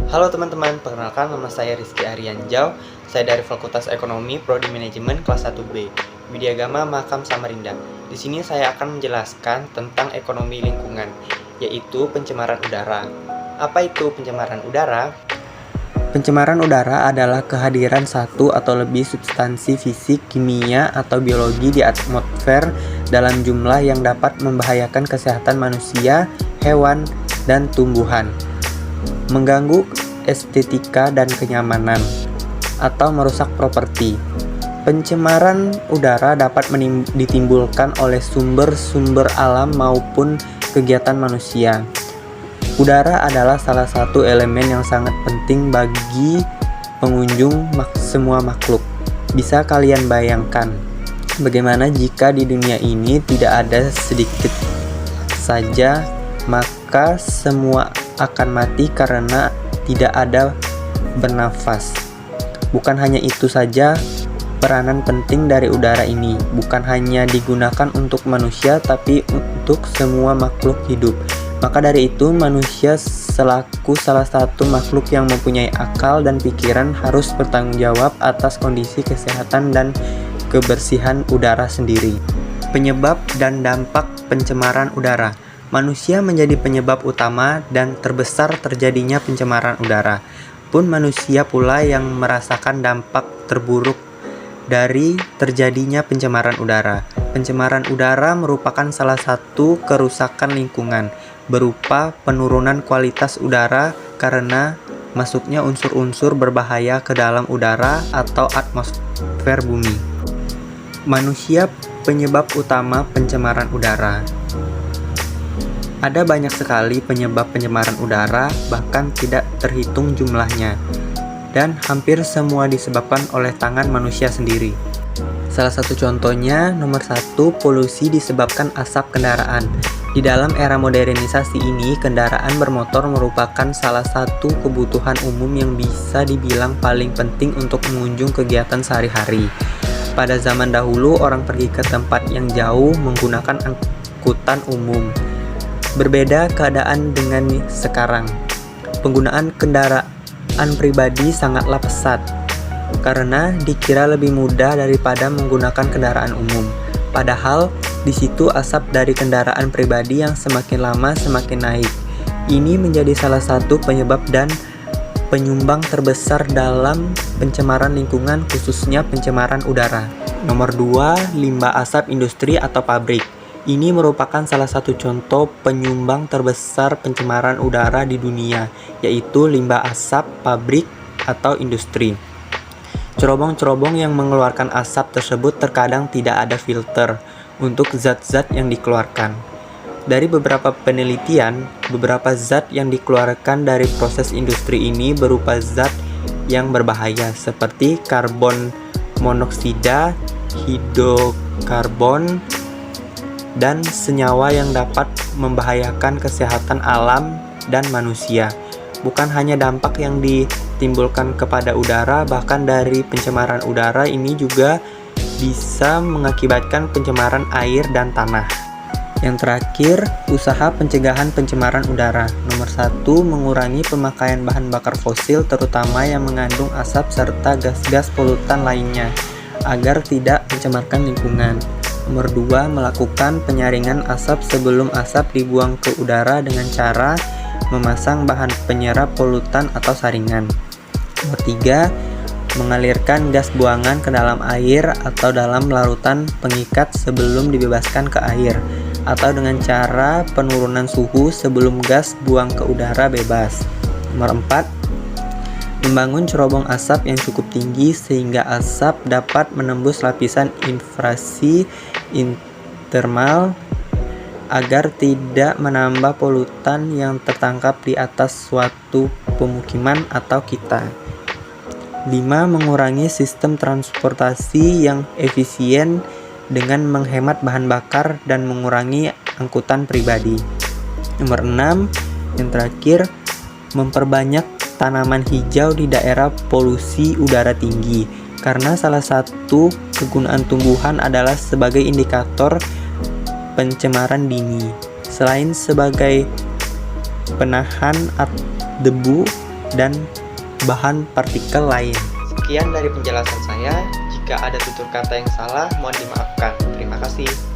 Halo teman-teman, perkenalkan nama saya Rizky Arianjau. Saya dari Fakultas Ekonomi, Prodi Manajemen kelas 1B, Widyagama Mahakam Samarinda. Di sini saya akan menjelaskan tentang ekonomi lingkungan, yaitu pencemaran udara. Apa itu pencemaran udara? Pencemaran udara adalah kehadiran satu atau lebih substansi fisik, kimia, atau biologi di atmosfer dalam jumlah yang dapat membahayakan kesehatan manusia, hewan, dan tumbuhan, mengganggu estetika dan kenyamanan, atau merusak properti. Pencemaran udara dapat ditimbulkan oleh sumber-sumber alam maupun kegiatan manusia. Udara adalah salah satu elemen yang sangat penting bagi pengunjung semua makhluk. Bisa kalian bayangkan bagaimana jika di dunia ini tidak ada sedikit saja, maka semua akan mati karena tidak ada bernafas. Bukan hanya itu saja, peranan penting dari udara ini bukan hanya digunakan untuk manusia, tapi untuk semua makhluk hidup. Maka dari itu, manusia selaku salah satu makhluk yang mempunyai akal dan pikiran harus bertanggung jawab atas kondisi kesehatan dan kebersihan udara sendiri. Penyebab dan dampak pencemaran udara. Manusia menjadi penyebab utama dan terbesar terjadinya pencemaran udara. Pun manusia pula yang merasakan dampak terburuk dari terjadinya pencemaran udara. Pencemaran udara merupakan salah satu kerusakan lingkungan, berupa penurunan kualitas udara karena masuknya unsur-unsur berbahaya ke dalam udara atau atmosfer bumi. Manusia penyebab utama pencemaran udara. Ada banyak sekali penyebab pencemaran udara, bahkan tidak terhitung jumlahnya, dan hampir semua disebabkan oleh tangan manusia sendiri. Salah satu contohnya, nomor 1, polusi disebabkan asap kendaraan. Di dalam era modernisasi ini, kendaraan bermotor merupakan salah satu kebutuhan umum yang bisa dibilang paling penting untuk mengunjung kegiatan sehari-hari. Pada zaman dahulu, orang pergi ke tempat yang jauh menggunakan angkutan umum. Berbeda keadaan dengan sekarang. Penggunaan kendaraan pribadi sangatlah pesat, karena dikira lebih mudah daripada menggunakan kendaraan umum. Padahal, di situ asap dari kendaraan pribadi yang semakin lama semakin naik. Ini menjadi salah satu penyebab dan penyumbang terbesar dalam pencemaran lingkungan, khususnya pencemaran udara. Nomor 2, limbah asap industri atau pabrik. Ini merupakan salah satu contoh penyumbang terbesar pencemaran udara di dunia, yaitu limbah asap pabrik atau industri. Cerobong-cerobong yang mengeluarkan asap tersebut terkadang tidak ada filter untuk zat-zat yang dikeluarkan. Dari beberapa penelitian, beberapa zat yang dikeluarkan dari proses industri ini berupa zat yang berbahaya seperti karbon monoksida, hidrokarbon, dan senyawa yang dapat membahayakan kesehatan alam dan manusia. Bukan hanya dampak yang ditimbulkan kepada udara, bahkan dari pencemaran udara ini juga bisa mengakibatkan pencemaran air dan tanah. Yang terakhir, usaha pencegahan pencemaran udara. Nomor 1, mengurangi pemakaian bahan bakar fosil terutama yang mengandung asap serta gas-gas polutan lainnya agar tidak mencemarkan lingkungan. Nomor 2, melakukan penyaringan asap sebelum asap dibuang ke udara dengan cara memasang bahan penyerap polutan atau saringan. Nomor 3, mengalirkan gas buangan ke dalam air atau dalam larutan pengikat sebelum dibebaskan ke air, atau dengan cara penurunan suhu sebelum gas buang ke udara bebas. Nomor 4, membangun cerobong asap yang cukup tinggi sehingga asap dapat menembus lapisan infrasi intermal agar tidak menambah polutan yang tertangkap di atas suatu pemukiman atau kita. 5, mengurangi sistem transportasi yang efisien dengan menghemat bahan bakar dan mengurangi angkutan pribadi. Nomor 6, yang terakhir, memperbanyak tanaman hijau di daerah polusi udara tinggi, karena salah satu kegunaan tumbuhan adalah sebagai indikator pencemaran dini. Selain sebagai penahan debu, dan bahan partikel lain. Sekian dari penjelasan saya. Jika ada tutur kata yang salah, mohon dimaafkan. Terima kasih.